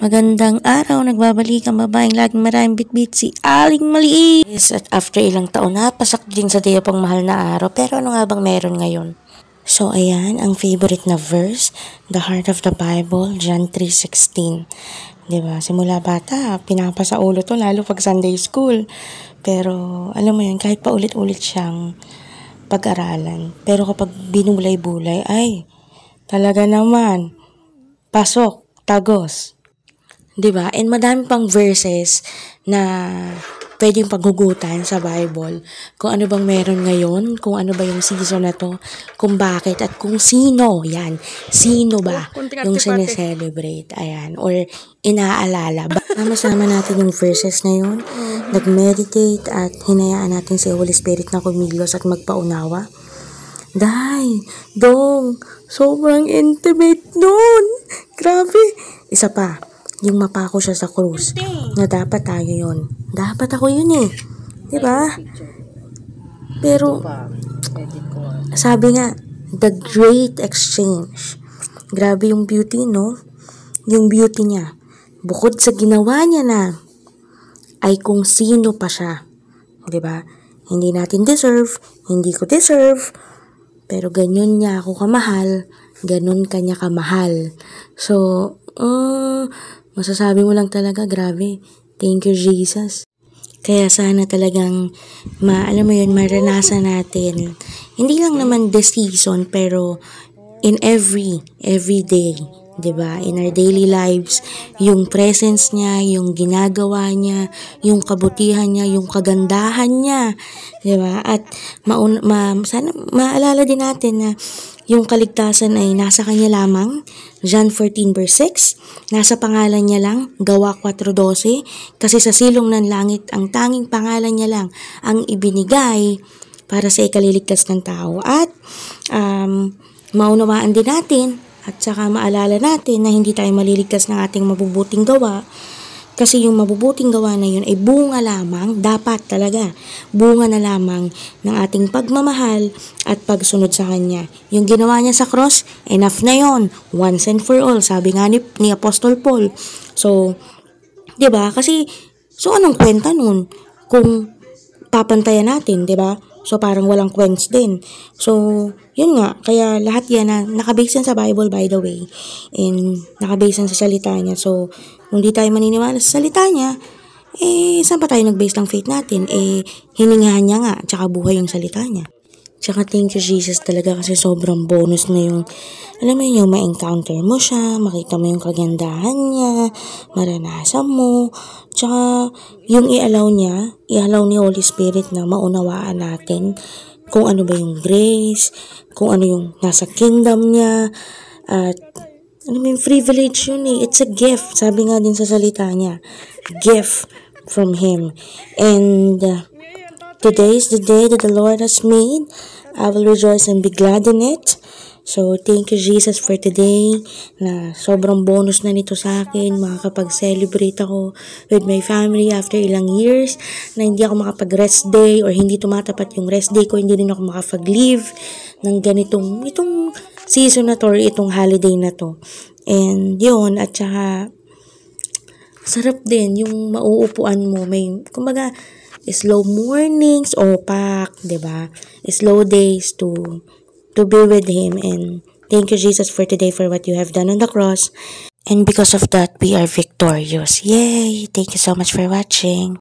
Magandang araw, nagbabalik ang babaeng laging maraming bitbit, si Aling Maliit. Yes, at after ilang taon na, pasak din sa Deo pang mahal na araw, pero ano nga bang meron ngayon? So ayan, ang favorite na verse, the heart of the Bible, John 3:16. Diba? Simula bata, pinapasa ulo to, lalo pag Sunday school. Pero alam mo yun, kahit pa ulit-ulit siyang pag-aralan. Pero kapag binulay-bulay, ay, talaga naman, pasok, tagos. 'Di ba? And madami pang verses na pwedeng paghugutan sa Bible. Kung ano bang meron ngayon, kung ano ba yung season na to, kung bakit at kung sino, yan. Sino ba yung sineselebrate, ayan, or inaalala. Sama-sama natin yung verses na yun, nag-meditate at hinayaan natin si Holy Spirit na kumilos at magpaunawa. Dong, sobrang intimate nun. Grabe. Isa pa, yung mapako siya sa krus, na dapat tayo yun. Dapat ako yun eh. Diba? Pero, sabi nga, the great exchange. Grabe yung beauty, no? Yung beauty niya. Bukod sa ginawa niya na, ay kung sino pa siya. Diba? Hindi natin deserve, hindi ko deserve, pero ganyan niya ako kamahal, ganun kanya kamahal. So, masasabi mo lang talaga, grabe. Thank you, Jesus. Kaya sana talagang, alam mo yun, maranasan natin. Hindi lang naman this season, pero in every day, 'di ba? In our daily lives, yung presence niya, yung ginagawa niya, yung kabutihan niya, yung kagandahan niya, 'di ba? At sana maalala din natin na yung kaligtasan ay nasa kanya lamang. John 14 verse 6, nasa pangalan niya lang. Gawa 4:12, kasi sa silong ng langit ang tanging pangalan niya lang ang ibinigay para sa ikaliligtas ng tao. At maunawaan din natin at saka maalala natin na hindi tayo maliligtas ng ating mabubuting gawa, kasi yung mabubuting gawa na yun ay bunga lamang, dapat talaga bunga na lamang ng ating pagmamahal at pagsunod sa Kanya. Yung ginawa niya sa cross, enough na yon, once and for all, sabi nga ni Apostol Paul. So, 'di ba? Kasi so anong kwenta nun kung papantayan natin, 'di ba? So, parang walang quench din. So, yun nga. Kaya lahat yan na nakabase yan sa Bible, by the way. And nakabase yan sa salita niya. So, kung di tayo maniniwala sa salita niya, saan pa tayo nag-base ng faith natin? Hiningahan niya nga, tsaka buhay yung salita niya. Tsaka thank you, Jesus, talaga, kasi sobrang bonus na yung, alam mo yung ma-encounter mo siya, makita mo yung kagandahan niya, maranasan mo, tsaka yung i-allow ni Holy Spirit na maunawaan natin kung ano ba yung grace, kung ano yung nasa kingdom niya, at ano yung privilege yun eh. It's a gift, sabi nga din sa salita niya, gift from Him. And today is the day that the Lord has made. I will rejoice and be glad in it. So, thank you, Jesus, for today, na sobrang bonus na nito sa akin. Makakapag-celebrate ako with my family after ilang years, na hindi ako makapag-rest day, or hindi tumatapat yung rest day ko, hindi rin ako makapag-leave ng itong season na to, or itong holiday na to. And yun, at saka, sarap din yung mauupuan mo. May, kumbaga, slow mornings, opak, 'di ba? Slow days to be with Him. And thank you, Jesus, for today, for what you have done on the cross. And because of that, we are victorious. Yay! Thank you so much for watching.